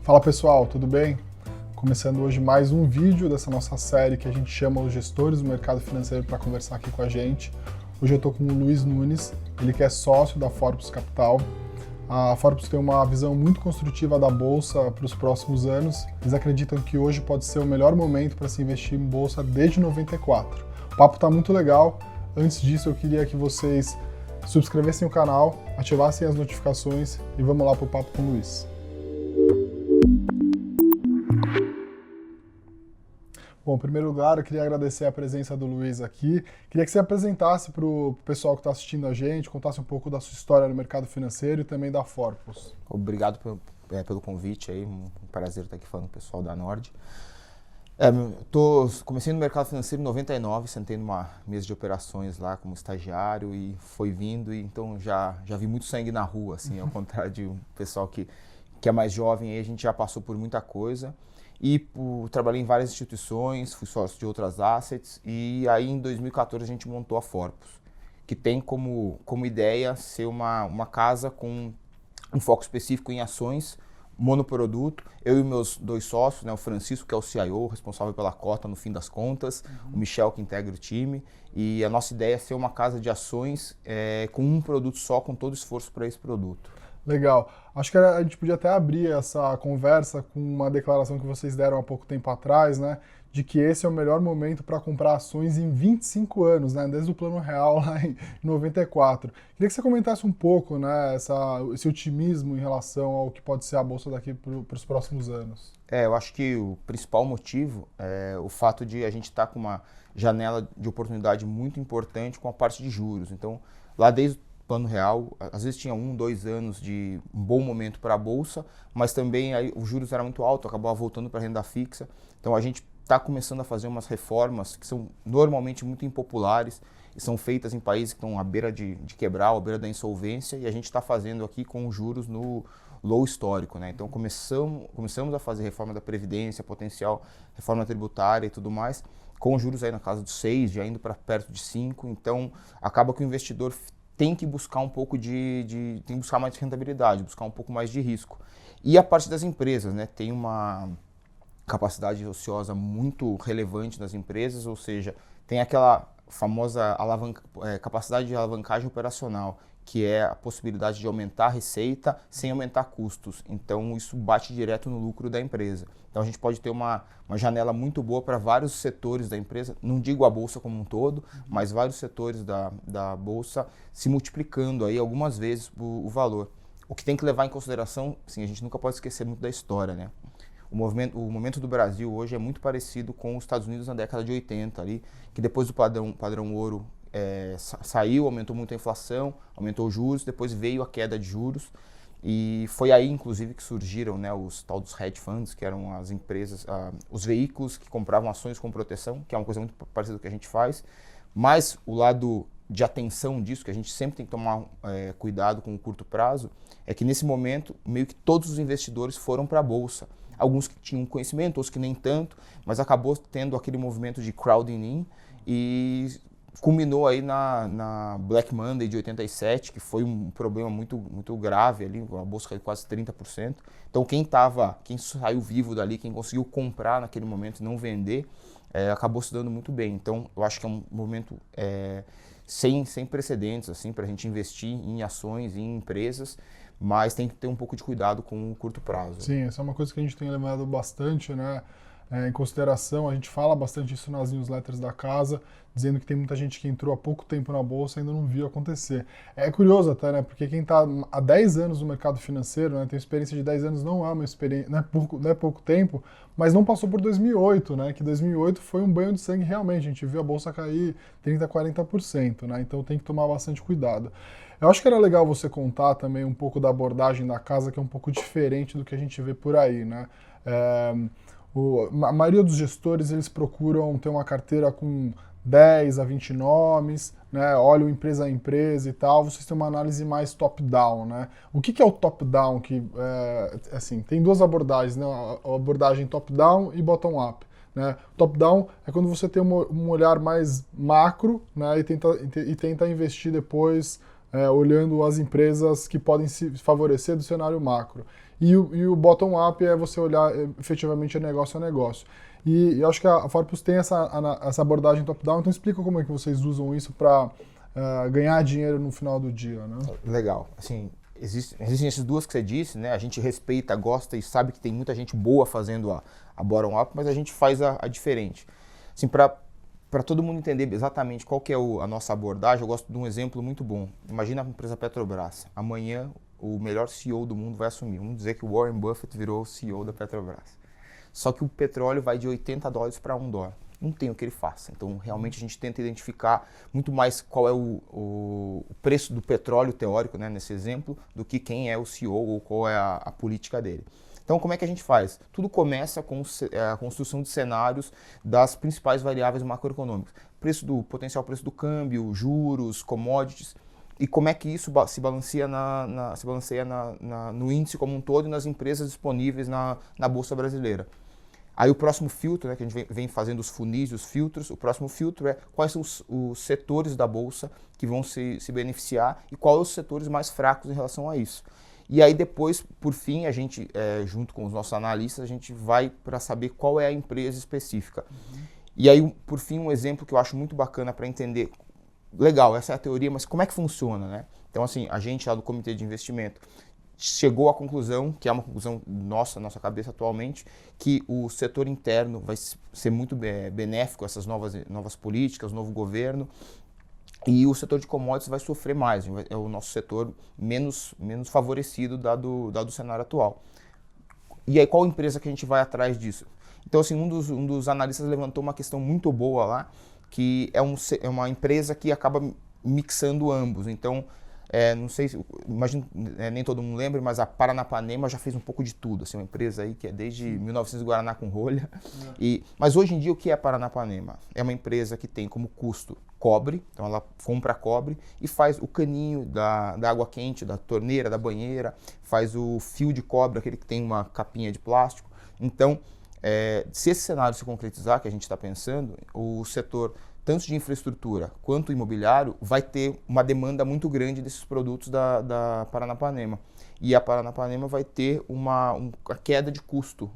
Fala pessoal, tudo bem? Começando hoje mais um vídeo dessa nossa série que a gente chama os gestores do mercado financeiro para conversar aqui com a gente. Hoje eu estou com o Luiz Nunes, ele que é sócio da Forbes Capital. A Forbes tem uma visão muito construtiva da bolsa para os próximos anos. Eles acreditam que hoje pode ser o melhor momento para se investir em bolsa desde 94. O papo está muito legal. Antes disso, eu queria que vocês subscrevessem o canal, ativassem as notificações e vamos lá para o papo com o Luiz. Bom, em primeiro lugar, eu queria agradecer a presença do Luiz aqui. Queria que você apresentasse para o pessoal que está assistindo a gente, contasse um pouco da sua história no mercado financeiro e também da Forbes. Obrigado pelo convite aí, um prazer estar aqui falando com o pessoal da Nord. Comecei no mercado financeiro em 99, sentei numa mesa de operações lá como estagiário e foi vindo, e então já vi muito sangue na rua, assim, ao contrário de um pessoal que é mais jovem, aí a gente já passou por muita coisa. E trabalhei em várias instituições, fui sócio de outras assets, e aí em 2014 a gente montou a Forbes, que tem como ideia ser uma casa com um foco específico em ações, monoproduto. Eu e meus dois sócios, né, o Francisco, que é o CIO, responsável pela cota no fim das contas, o Michel, que integra o time, e a nossa ideia é ser uma casa de ações com um produto só, com todo o esforço para esse produto. Legal. Acho que a gente podia até abrir essa conversa com uma declaração que vocês deram há pouco tempo atrás, né? De que esse é o melhor momento para comprar ações em 25 anos, né? Desde o Plano Real lá em 94. Queria que você comentasse um pouco, né? Esse otimismo em relação ao que pode ser a Bolsa daqui para os próximos anos. Eu acho que o principal motivo é o fato de a gente estar com uma janela de oportunidade muito importante com a parte de juros. Então, lá desde Plano Real, às vezes tinha 2 anos de um bom momento para a Bolsa, mas também aí os juros eram muito altos, acabava voltando para a renda fixa. Então a gente está começando a fazer umas reformas que são normalmente muito impopulares e são feitas em países que estão à beira de quebrar, à beira da insolvência, e a gente está fazendo aqui com os juros no low histórico, né? Então começamos a fazer reforma da Previdência, potencial reforma tributária e tudo mais, com juros aí na casa dos 6, já indo para perto de 5, então acaba que o investidor tem que buscar um pouco tem que buscar mais rentabilidade, buscar um pouco mais de risco. E a parte das empresas, né? Tem uma capacidade ociosa muito relevante das empresas, ou seja, tem aquela famosa capacidade de alavancagem operacional, que é a possibilidade de aumentar a receita sem aumentar custos. Então isso bate direto no lucro da empresa. Então a gente pode ter uma janela muito boa para vários setores da empresa, não digo a Bolsa como um todo, mas vários setores da Bolsa se multiplicando aí algumas vezes o valor. O que tem que levar em consideração, sim, a gente nunca pode esquecer muito da história, né? O momento do Brasil hoje é muito parecido com os Estados Unidos na década de 80, ali, que depois do padrão ouro saiu, aumentou muito a inflação, aumentou os juros, depois veio a queda de juros, e foi aí, inclusive, que surgiram, né, os tal dos hedge funds, que eram as empresas, os veículos que compravam ações com proteção, que é uma coisa muito parecida com o que a gente faz, mas o lado de atenção disso, que a gente sempre tem que tomar cuidado com o curto prazo, é que nesse momento, meio que todos os investidores foram para a Bolsa. Alguns que tinham conhecimento, outros que nem tanto, mas acabou tendo aquele movimento de crowding in e culminou aí na Black Monday de 87, que foi um problema muito, muito grave ali, a bolsa caiu quase 30%. Então quem saiu vivo dali, quem conseguiu comprar naquele momento e não vender, acabou se dando muito bem. Então eu acho que é um momento sem precedentes assim, para a gente investir em ações, em empresas, mas tem que ter um pouco de cuidado com o curto prazo. Sim, essa é uma coisa que a gente tem levado bastante, né, em consideração. A gente fala bastante isso nas newsletters da casa, dizendo que tem muita gente que entrou há pouco tempo na Bolsa e ainda não viu acontecer. É curioso até, né, porque quem está há 10 anos no mercado financeiro, né, tem experiência de 10 anos, não é uma experiência, não é pouco tempo, mas não passou por 2008, né, que 2008 foi um banho de sangue realmente, a gente viu a Bolsa cair 30%, 40%, né, então tem que tomar bastante cuidado. Eu acho que era legal você contar também um pouco da abordagem da casa, que é um pouco diferente do que a gente vê por aí, né? A maioria dos gestores, eles procuram ter uma carteira com 10 a 20 nomes, né? Olham empresa a empresa e tal. Vocês têm uma análise mais top-down, né? O que é o top-down? Assim, tem duas abordagens, né? A abordagem top-down e bottom-up. Né? Top-down é quando você tem um olhar mais macro, né? e tenta investir depois olhando as empresas que podem se favorecer do cenário macro. e o bottom-up é você olhar efetivamente negócio a negócio. E eu acho que a Forpus tem essa abordagem top-down, então explica como é que vocês usam isso para ganhar dinheiro no final do dia, né? Legal. Assim, existem essas duas que você disse, né? A gente respeita, gosta e sabe que tem muita gente boa fazendo a bottom-up, mas a gente faz a diferente. Assim, para todo mundo entender exatamente qual que é a nossa abordagem, eu gosto de um exemplo muito bom. Imagina a empresa Petrobras. Amanhã, o melhor CEO do mundo vai assumir. Vamos dizer que o Warren Buffett virou o CEO da Petrobras. Só que o petróleo vai de $80 para $1. Não tem o que ele faça. Então, realmente, a gente tenta identificar muito mais qual é o preço do petróleo teórico, né, nesse exemplo, do que quem é o CEO ou qual é a política dele. Então, como é que a gente faz? Tudo começa com a construção de cenários das principais variáveis macroeconômicas. Potencial preço do câmbio, juros, commodities. E como é que isso se balanceia, no índice como um todo e nas empresas disponíveis na Bolsa Brasileira. Aí o próximo filtro, né, que a gente vem fazendo os funis, os filtros, o próximo filtro é quais são os setores da Bolsa que vão se beneficiar e quais os setores mais fracos em relação a isso. E aí depois, por fim, a gente, junto com os nossos analistas, a gente vai para saber qual é a empresa específica. E aí, por fim, um exemplo que eu acho muito bacana para entender. Legal, essa é a teoria, mas como é que funciona, né? Então, assim, a gente lá do Comitê de Investimento chegou à conclusão, que é uma conclusão nossa cabeça atualmente, que o setor interno vai ser muito benéfico a essas novas políticas, novo governo, e o setor de commodities vai sofrer mais, é o nosso setor menos favorecido dado o cenário atual. E aí qual empresa que a gente vai atrás disso? Então assim, um dos analistas levantou uma questão muito boa lá, que é uma empresa que acaba mixando ambos. Então, não sei, imagino, nem todo mundo lembra, mas a Paranapanema já fez um pouco de tudo. Assim, uma empresa aí que é desde 1900 Guaraná com rolha. Mas hoje em dia o que é Paranapanema? É uma empresa que tem como custo cobre, então ela compra cobre e faz o caninho da água quente, da torneira, da banheira, faz o fio de cobre, aquele que tem uma capinha de plástico. Então, se esse cenário se concretizar, que a gente está pensando, o setor tanto de infraestrutura quanto imobiliário vai ter uma demanda muito grande desses produtos da Paranapanema. E a Paranapanema vai ter uma queda de custo,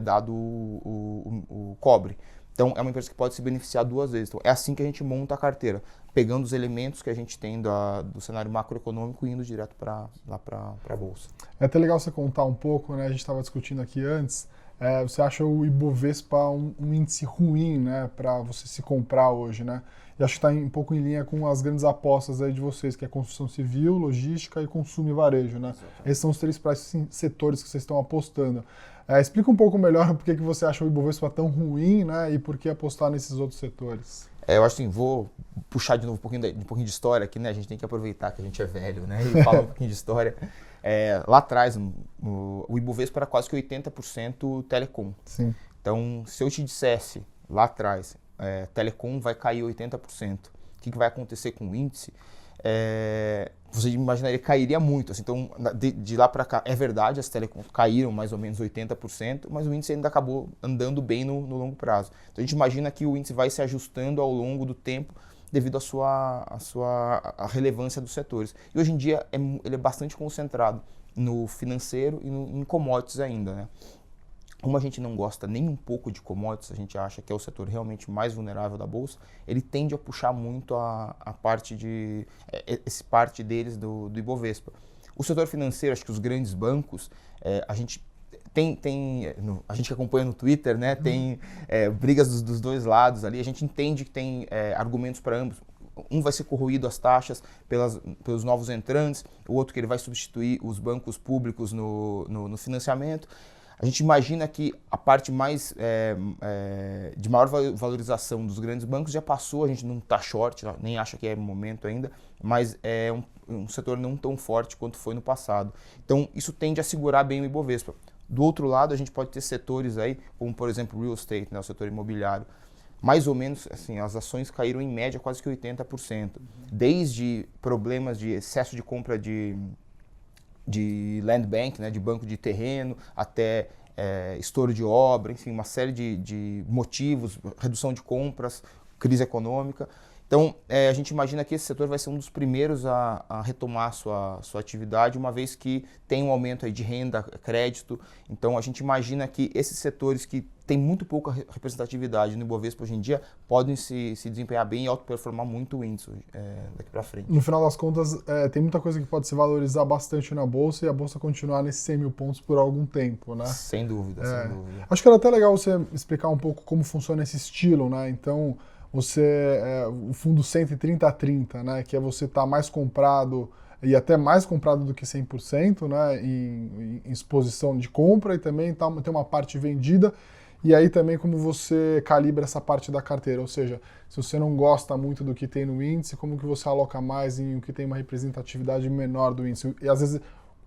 dado o cobre. Então, é uma empresa que pode se beneficiar duas vezes. Então, é assim que a gente monta a carteira, pegando os elementos que a gente tem do cenário macroeconômico e indo direto lá para a Bolsa. É até legal você contar um pouco, né? A gente estava discutindo aqui antes. Você acha o Ibovespa um índice ruim, né, para você se comprar hoje, né? E acho que está um pouco em linha com as grandes apostas aí de vocês, que é construção civil, logística e consumo e varejo, né? Exatamente. Esses são os três setores que vocês estão apostando. Explica um pouco melhor por que você acha o Ibovespa tão ruim, né, e por que apostar nesses outros setores. Eu acho assim, vou puxar de novo um pouquinho de história aqui, né? A gente tem que aproveitar que a gente é velho, né? E falar um pouquinho de história. Lá atrás, o Ibovespa era quase que 80% telecom. Sim. Então, se eu te dissesse lá atrás, telecom vai cair 80%, o que vai acontecer com o índice? Você imaginaria que cairia muito. Assim, então, de lá para cá, é verdade, as telecoms caíram mais ou menos 80%, mas o índice ainda acabou andando bem no longo prazo. Então, a gente imagina que o índice vai se ajustando ao longo do tempo devido à relevância dos setores. E hoje em dia ele é bastante concentrado no financeiro e em commodities ainda, né? Como a gente não gosta nem um pouco de commodities, a gente acha que é o setor realmente mais vulnerável da Bolsa, ele tende a puxar muito a parte deles do Ibovespa. O setor financeiro, acho que os grandes bancos, a gente a gente que acompanha no Twitter, né, tem brigas dos dois lados ali, a gente entende que tem argumentos para ambos. Um vai ser corroído as taxas pelos novos entrantes, o outro que ele vai substituir os bancos públicos no financiamento. A gente imagina que a parte de maior valorização dos grandes bancos já passou, a gente não está short, nem acha que é momento ainda, mas é um setor não tão forte quanto foi no passado. Então, isso tende a segurar bem o Ibovespa. Do outro lado, a gente pode ter setores aí, como por exemplo o real estate, né, o setor imobiliário. Mais ou menos, assim, as ações caíram em média quase que 80%. Desde problemas de excesso de compra de land bank, né, de banco de terreno, até estouro de obra, enfim, uma série de motivos, redução de compras, crise econômica. Então, a gente imagina que esse setor vai ser um dos primeiros a retomar sua atividade, uma vez que tem um aumento aí de renda, crédito. Então, a gente imagina que esses setores que têm muito pouca representatividade no Ibovespa hoje em dia podem se desempenhar bem e autoperformar muito o índice daqui para frente. No final das contas, tem muita coisa que pode se valorizar bastante na Bolsa e a Bolsa continuar nesses 100 mil pontos por algum tempo, né? Sem dúvida, sem dúvida. Acho que era até legal você explicar um pouco como funciona esse estilo, né? Então, o fundo 130-30, né? Que é você estar mais comprado e até mais comprado do que 100%, né? Em exposição de compra e também tem uma parte vendida. E aí também como você calibra essa parte da carteira, ou seja, se você não gosta muito do que tem no índice, como que você aloca mais em o que tem uma representatividade menor do índice. E às vezes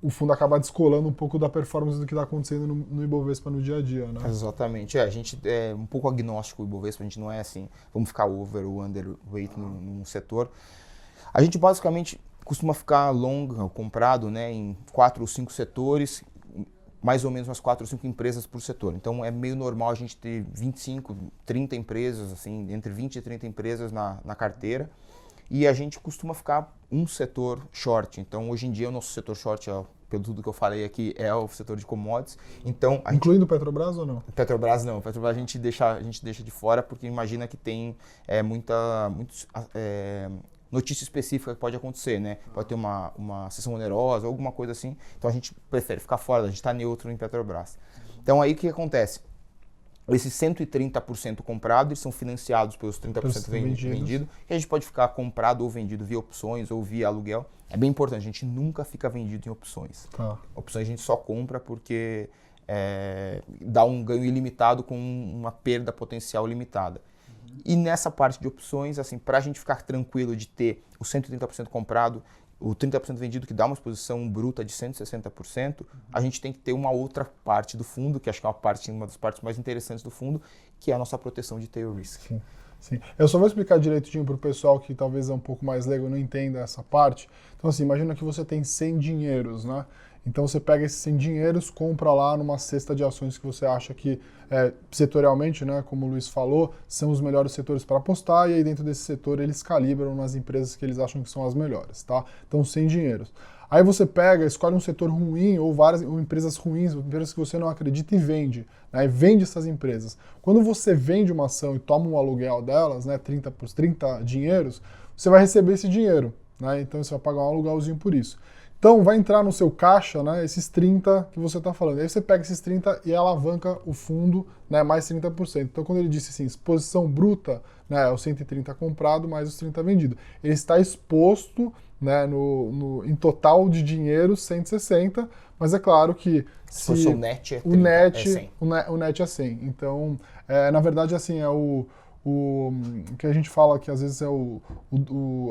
o fundo acaba descolando um pouco da performance do que está acontecendo no Ibovespa no dia a dia, né? Exatamente. A gente é um pouco agnóstico o Ibovespa, a gente não é assim, vamos ficar over ou underweight num setor. A gente basicamente costuma ficar long, comprado, né, em 4 ou 5 setores, mais ou menos umas 4 ou 5 empresas por setor. Então é meio normal a gente ter 25, 30 empresas, assim, entre 20 e 30 empresas na carteira. E a gente costuma ficar um setor short. Então hoje em dia o nosso setor short, pelo tudo que eu falei aqui, é o setor de commodities. Então, incluindo Petrobras ou não? Petrobras não. Petrobras a gente deixa de fora porque imagina que tem muitos notícia específica que pode acontecer, né? Pode ter uma sessão onerosa, alguma coisa assim. Então a gente prefere ficar fora, a gente está neutro em Petrobras. Então aí o que acontece? Esses 130% comprado, eles são financiados pelos 30% vendido, que a gente pode ficar comprado ou vendido via opções ou via aluguel. É bem importante, a gente nunca fica vendido em opções. Tá. Opções a gente só compra porque dá um ganho ilimitado com uma perda potencial limitada. E nessa parte de opções, assim, para a gente ficar tranquilo de ter o 130% comprado, o 30% vendido, que dá uma exposição bruta de 160%, a gente tem que ter uma outra parte do fundo, que acho que é uma das partes mais interessantes do fundo, que é a nossa proteção de tail risk. Sim, sim. Eu só vou explicar direitinho para o pessoal que talvez é um pouco mais leigo e não entenda essa parte. Então, assim, imagina que você tem 100 dinheiros, né? Então você pega esses 100 dinheiros, compra lá numa cesta de ações que você acha que, setorialmente, né, como o Luiz falou, são os melhores setores para apostar, e aí dentro desse setor eles calibram nas empresas que eles acham que são as melhores, tá? Então 100 dinheiros. Aí você pega, escolhe um setor ruim ou empresas ruins, empresas que você não acredita e vende, né? E vende essas empresas. Quando você vende uma ação e toma um aluguel delas, né, 30 por 30 dinheiros, você vai receber esse dinheiro, né? Então você vai pagar um aluguelzinho por isso. Então vai entrar no seu caixa, né, esses 30 que você está falando. Aí você pega esses 30 e alavanca o fundo, né, mais 30%. Então quando ele disse assim, exposição bruta, né, é o 130 comprado mais os 30 vendido. Ele está exposto, né, em total de dinheiro 160, mas é claro que se o net é 30, net, é 100. O net é 100. Então, na verdade, assim, o que a gente fala que às vezes é o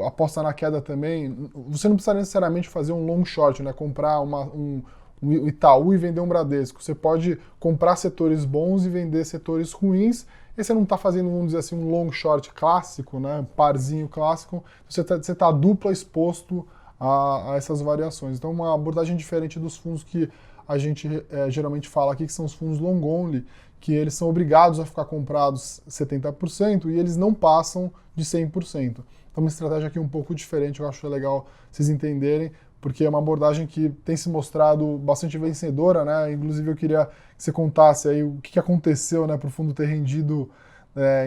aposta na queda também, você não precisa necessariamente fazer um long short, né? Comprar um Itaú e vender um Bradesco. Você pode comprar setores bons e vender setores ruins, e você não está fazendo, vamos dizer assim, um long short clássico, né? Parzinho clássico, você tá dupla exposto a essas variações. Então, uma abordagem diferente dos fundos que a gente geralmente fala aqui, que são os fundos long only, que eles são obrigados a ficar comprados 70% e eles não passam de 100%. Então, uma estratégia aqui um pouco diferente, eu acho legal vocês entenderem, porque é uma abordagem que tem se mostrado bastante vencedora, né? Inclusive, eu queria que você contasse aí o que aconteceu, né, para o fundo ter rendido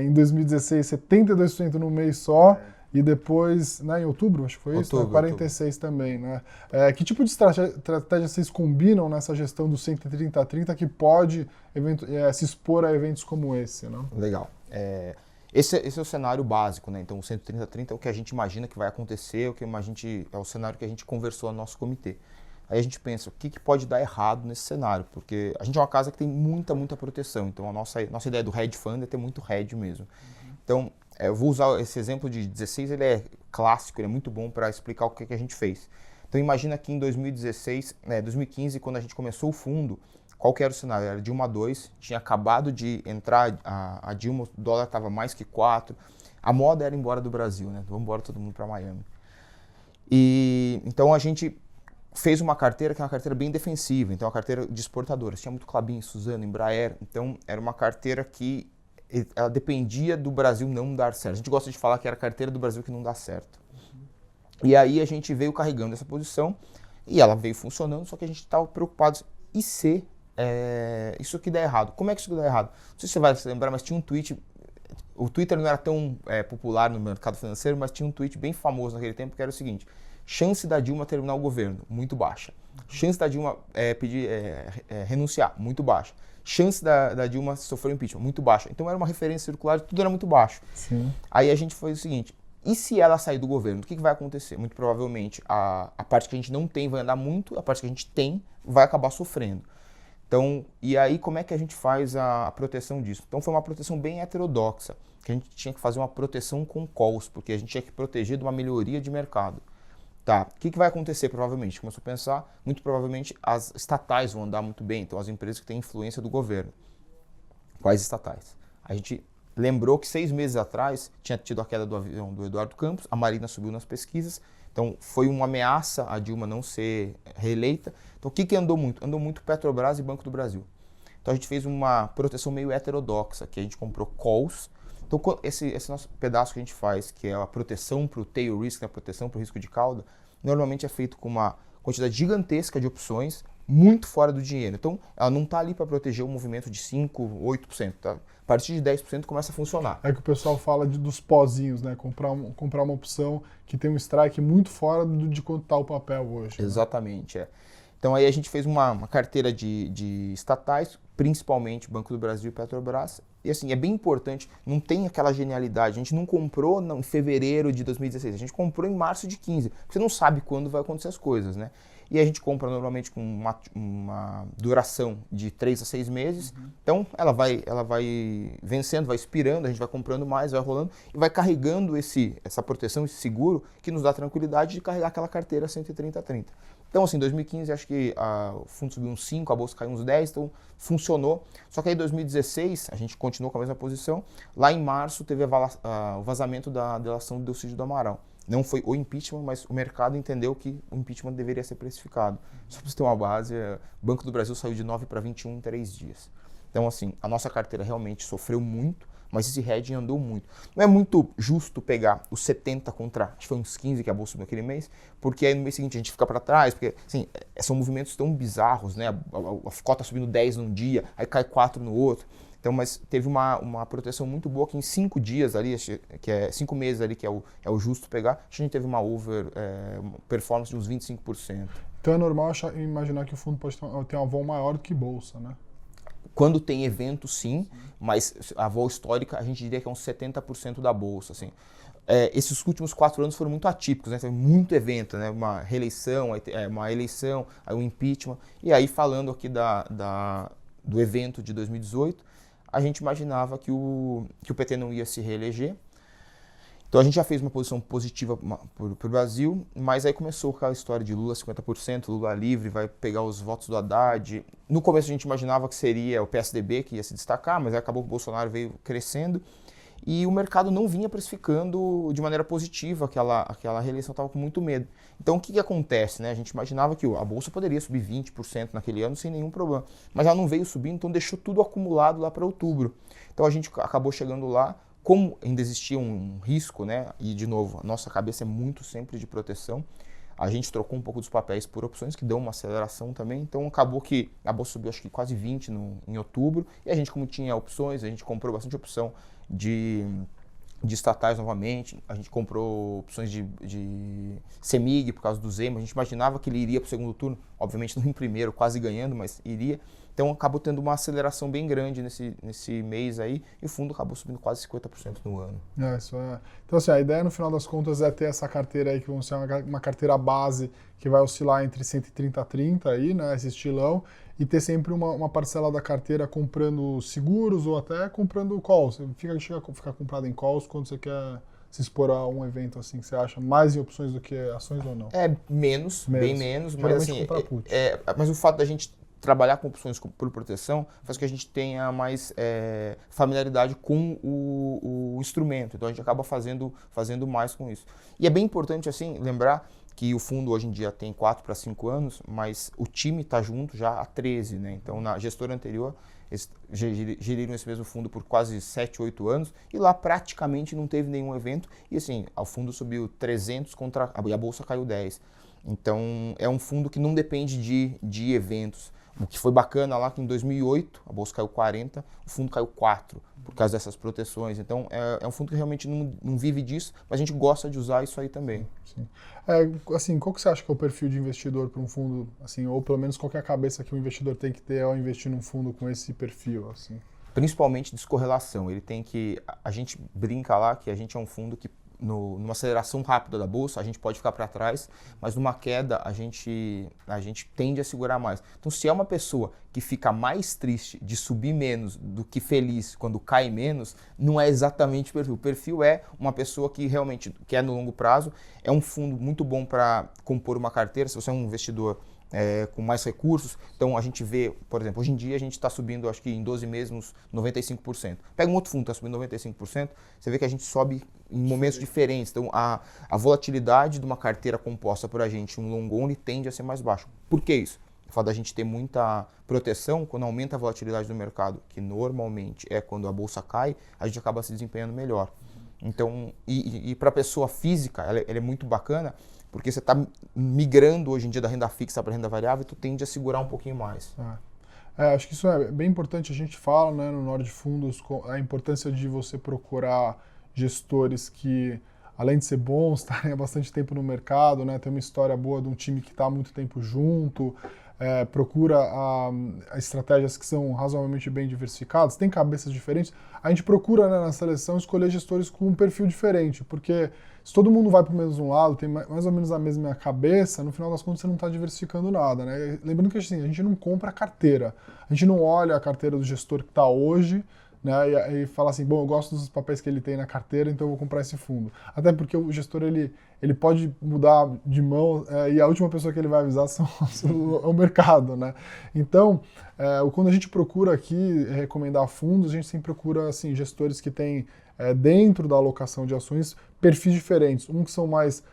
em 2016 72% no mês só. E depois, né, em outubro, acho que foi isso, né, 46 também, né? Que tipo de estratégia vocês combinam nessa gestão do 130-30 que pode se expor a eventos como esse, né? Legal. Esse é o cenário básico, né? Então, o 130-30 é o que a gente imagina que vai acontecer, é o cenário que a gente conversou no nosso comitê. Aí a gente pensa, o que pode dar errado nesse cenário? Porque a gente é uma casa que tem muita proteção. Então, a nossa ideia do hedge fund é ter muito hedge mesmo. Então, eu vou usar esse exemplo de 16, ele é clássico, ele é muito bom para explicar o que a gente fez. Então imagina que em 2015, quando a gente começou o fundo, qual que era o cenário? Era Dilma 2, tinha acabado de entrar a Dilma, o dólar estava mais que 4, a moda era ir embora do Brasil, né? Vamos embora todo mundo para Miami. E então a gente fez uma carteira que é uma carteira bem defensiva, então uma carteira de exportadoras, tinha muito Klabin, Suzano, Embraer, então era uma carteira que ela dependia do Brasil não dar certo. A gente gosta de falar que era a carteira do Brasil que não dá certo. E aí a gente veio carregando essa posição e ela veio funcionando, só que a gente estava preocupado e se isso aqui der errado. Como é que isso aqui der errado? Não sei se você vai se lembrar, mas tinha um tweet, o Twitter não era tão popular no mercado financeiro, mas tinha um tweet bem famoso naquele tempo que era o seguinte: chance da Dilma terminar o governo, muito baixa. Chance da Dilma renunciar, muito baixa. Chance da Dilma sofrer impeachment, muito baixa. Então era uma referência circular, tudo era muito baixo. Sim. Aí a gente fez o seguinte: e se ela sair do governo, o que vai acontecer? Muito provavelmente a parte que a gente não tem vai andar muito, a parte que a gente tem vai acabar sofrendo. Então, e aí como é que a gente faz a proteção disso? Então foi uma proteção bem heterodoxa, que a gente tinha que fazer uma proteção com calls, porque a gente tinha que proteger de uma melhoria de mercado. Tá, o que vai acontecer provavelmente? Começou a pensar, muito provavelmente as estatais vão andar muito bem, então as empresas que têm influência do governo. Quais estatais? A gente lembrou que 6 meses atrás tinha tido a queda do avião do Eduardo Campos, a Marina subiu nas pesquisas, então foi uma ameaça a Dilma não ser reeleita. Então o que andou muito? Andou muito Petrobras e Banco do Brasil. Então a gente fez uma proteção meio heterodoxa, que a gente comprou calls. Então esse nosso pedaço que a gente faz, que é a proteção para o tail risk, a proteção para o risco de cauda, normalmente é feito com uma quantidade gigantesca de opções, muito fora do dinheiro. Então, ela não está ali para proteger um movimento de 5%, 8%. Tá? A partir de 10% começa a funcionar. É que o pessoal fala dos pozinhos, né? Comprar uma opção que tem um strike muito fora de quanto está o papel hoje. Exatamente, né? Então, aí a gente fez uma carteira de estatais, principalmente Banco do Brasil e Petrobras. E assim, é bem importante, não tem aquela genialidade. A gente não comprou em fevereiro de 2016, a gente comprou em março de 15, porque você não sabe quando vai acontecer as coisas, né? E a gente compra normalmente com uma duração de 3 a 6 meses. Então, ela vai vencendo, vai expirando, a gente vai comprando mais, vai rolando e vai carregando essa proteção, esse seguro, que nos dá tranquilidade de carregar aquela carteira 130-30. Então, assim, em 2015, acho que o fundo subiu uns 5, a bolsa caiu uns 10, então funcionou. Só que aí em 2016, a gente continuou com a mesma posição. Lá em março, teve o vazamento da delação do Delcídio do Amaral. Não foi o impeachment, mas o mercado entendeu que o impeachment deveria ser precificado. Só para você ter uma base, o Banco do Brasil saiu de 9 para 21 em 3 dias. Então, assim, a nossa carteira realmente sofreu muito, mas esse hedging andou muito. Não é muito justo pegar os 70 contra, acho que foi uns 15 que a bolsa subiu naquele mês, porque aí no mês seguinte a gente fica para trás, porque assim, são movimentos tão bizarros, né? A cota subindo 10 num dia, aí cai 4 no outro. Então, mas teve uma proteção muito boa que em 5 dias ali, que é 5 meses ali, que é o justo pegar, acho que a gente teve uma performance de uns 25%. Então é normal imaginar que o fundo pode ter uma vol maior do que bolsa, né? Quando tem evento, sim, mas a vol histórica a gente diria que é uns 70% da bolsa, assim. Esses últimos 4 anos foram muito atípicos, né? Teve muito evento, né? Uma reeleição, uma eleição, aí um impeachment. E aí, falando aqui do evento de 2018, a gente imaginava que o PT não ia se reeleger. Então a gente já fez uma posição positiva para o Brasil, mas aí começou aquela história de Lula 50%, Lula livre, vai pegar os votos do Haddad. No começo a gente imaginava que seria o PSDB que ia se destacar, mas aí acabou que o Bolsonaro veio crescendo e o mercado não vinha precificando de maneira positiva aquela reeleição, estava com muito medo. Então o que acontece, né? A gente imaginava que a Bolsa poderia subir 20% naquele ano sem nenhum problema, mas ela não veio subindo, então deixou tudo acumulado lá para outubro. Então a gente acabou chegando lá, como ainda existia um risco, né? E de novo, a nossa cabeça é muito sempre de proteção. A gente trocou um pouco dos papéis por opções que deu uma aceleração também. Então acabou que a bolsa subiu acho que quase 20 em outubro. E a gente, como tinha opções, a gente comprou bastante opção de estatais novamente. A gente comprou opções de CEMIG por causa do Zema. A gente imaginava que ele iria para o segundo turno. Obviamente não em primeiro, quase ganhando, mas iria. Então acabou tendo uma aceleração bem grande nesse mês aí, e o fundo acabou subindo quase 50% no ano. Então assim, a ideia no final das contas é ter essa carteira aí, que vão ser uma carteira base que vai oscilar entre 130 a 30 aí, né, esse estilão, e ter sempre uma parcela da carteira comprando seguros ou até comprando calls. Chega a ficar comprado em calls quando você quer se expor a um evento assim, que você acha mais em opções do que ações ou não? Menos. Bem menos, mas assim, mas o fato da gente trabalhar com opções por proteção faz que a gente tenha mais familiaridade com o instrumento. Então a gente acaba fazendo mais com isso. E é bem importante assim lembrar que o fundo hoje em dia tem 4 para 5 anos, mas o time está junto já há 13, né? Então na gestora anterior eles geriram esse mesmo fundo por quase 7, 8 anos, e lá praticamente não teve nenhum evento, e assim, o fundo subiu 300 e a bolsa caiu 10. Então, é um fundo que não depende de eventos. O que foi bacana lá que em 2008 a bolsa caiu 40, o fundo caiu 4 por causa dessas proteções. Então é um fundo que realmente não vive disso, mas a gente gosta de usar isso aí também. Sim. Assim, qual que você acha que é o perfil de investidor para um fundo, assim, ou pelo menos qual que é a cabeça que o investidor tem que ter ao investir num fundo com esse perfil, assim? Principalmente descorrelação. Ele tem que, a gente brinca lá que a gente é um fundo que numa aceleração rápida da bolsa, a gente pode ficar para trás, mas numa queda a gente tende a segurar mais. Então, se é uma pessoa que fica mais triste de subir menos do que feliz quando cai menos, não é exatamente o perfil. O perfil é uma pessoa que realmente quer no longo prazo, é um fundo muito bom para compor uma carteira, se você é um investidor com mais recursos. Então a gente vê, por exemplo, hoje em dia a gente está subindo, acho que em 12 meses, uns 95%. Pega um outro fundo que está subindo 95%, você vê que a gente sobe em momentos diferentes. Então a volatilidade de uma carteira composta por a gente, um long only, tende a ser mais baixa. Por que isso? O fato da gente ter muita proteção, quando aumenta a volatilidade do mercado, que normalmente é quando a bolsa cai, a gente acaba se desempenhando melhor. Então, e para a pessoa física, ela é muito bacana, porque você está migrando hoje em dia da renda fixa para renda variável e tu tende a segurar um pouquinho mais. Acho que isso é bem importante. A gente fala, né, no Nord Fundos a importância de você procurar gestores que, além de ser bons, estarem há bastante tempo no mercado, né, tem uma história boa de um time que está há muito tempo junto, procura estratégias que são razoavelmente bem diversificadas, tem cabeças diferentes. A gente procura, né, na seleção escolher gestores com um perfil diferente, porque se todo mundo vai para o mesmo lado, tem mais ou menos a mesma cabeça, no final das contas você não está diversificando nada, né? Lembrando que assim, a gente não compra a carteira, a gente não olha a carteira do gestor que está hoje, né, e fala assim, bom, eu gosto dos papéis que ele tem na carteira, então eu vou comprar esse fundo. Até porque o gestor ele pode mudar de mão e a última pessoa que ele vai avisar é o mercado, né? Então, quando a gente procura aqui recomendar fundos, a gente sempre procura assim, gestores que têm dentro da alocação de ações perfis diferentes. Uns que são mais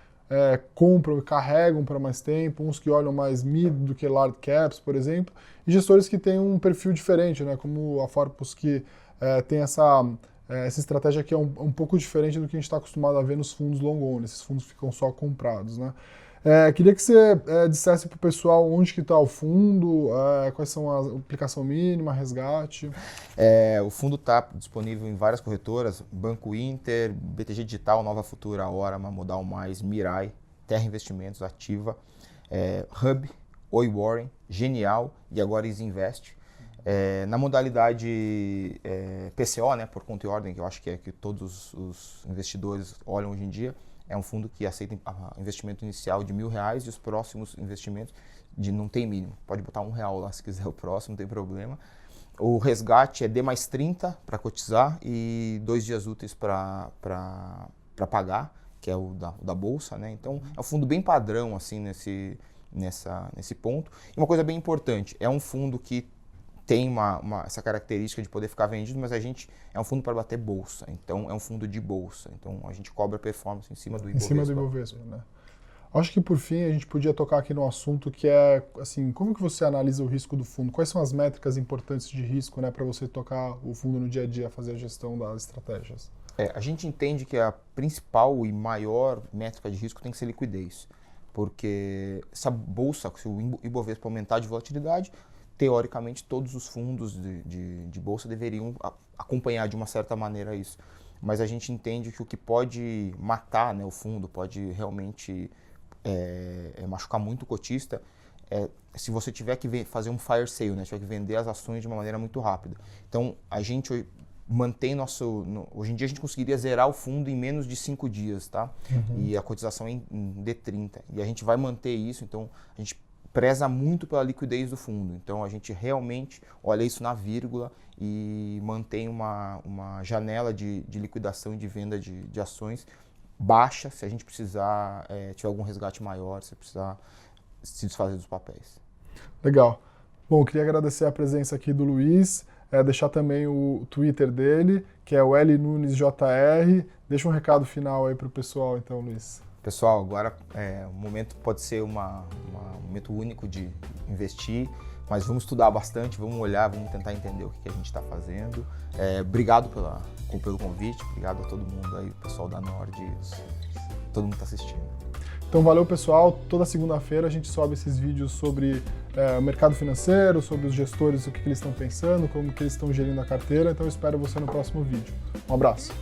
compram e carregam para mais tempo, uns que olham mais mid do que large caps, por exemplo, e gestores que têm um perfil diferente, né? Como a Forpus, que tem essa estratégia que é um pouco diferente do que a gente está acostumado a ver nos fundos long only. Esses fundos ficam só comprados, né? Queria que você dissesse para o pessoal onde que está o fundo, quais são a aplicação mínima, resgate. O fundo está disponível em várias corretoras, Banco Inter, BTG Digital, Nova Futura, Orama, Modal Mais, Mirai, Terra Investimentos, Ativa, Hub, Oi Warren, Genial e agora Easy Invest. Na modalidade PCO, né, por conta e ordem, que eu acho que é que todos os investidores olham hoje em dia, é um fundo que aceita investimento inicial de R$1.000 e os próximos investimentos não tem mínimo. Pode botar R$1 lá se quiser o próximo, não tem problema. O resgate é D+30 para cotizar e 2 dias úteis para pagar, que é o da bolsa, né? Então é um fundo bem padrão assim nesse ponto. E uma coisa bem importante, é um fundo que tem essa característica de poder ficar vendido, mas a gente é um fundo para bater bolsa, então é um fundo de bolsa, então a gente cobra performance em cima do Ibovespa. Em cima do Ibovespa, né? Acho que por fim a gente podia tocar aqui no assunto que é, assim, como que você analisa o risco do fundo? Quais são as métricas importantes de risco, né, para você tocar o fundo no dia a dia, fazer a gestão das estratégias? A gente entende que a principal e maior métrica de risco tem que ser liquidez, porque essa bolsa, se o Ibovespa aumentar de volatilidade, teoricamente todos os fundos de bolsa deveriam acompanhar de uma certa maneira isso. Mas a gente entende que o que pode matar, né, o fundo, pode realmente machucar muito o cotista, se você tiver que fazer um fire sale, né, tiver que vender as ações de uma maneira muito rápida. Então a gente mantém hoje em dia a gente conseguiria zerar o fundo em menos de 5 dias, tá? Uhum. E a cotização é em D30. E a gente vai manter isso, então a gente preza muito pela liquidez do fundo. Então a gente realmente olha isso na vírgula e mantém uma janela de liquidação e de venda de ações baixa, se a gente precisar, tiver algum resgate maior, se precisar se desfazer dos papéis. Legal. Bom, eu queria agradecer a presença aqui do Luiz, deixar também o Twitter dele, que é o LNunesJR. Deixa um recado final aí para o pessoal, então, Luiz. Pessoal, agora o momento pode ser um momento único de investir, mas vamos estudar bastante, vamos olhar, vamos tentar entender o que a gente está fazendo. Obrigado pelo convite, obrigado a todo mundo aí, o pessoal da Nord, todo mundo está assistindo. Então valeu, pessoal. Toda segunda-feira a gente sobe esses vídeos sobre o mercado financeiro, sobre os gestores, o que eles estão pensando, como que eles estão gerindo a carteira. Então eu espero você no próximo vídeo. Um abraço.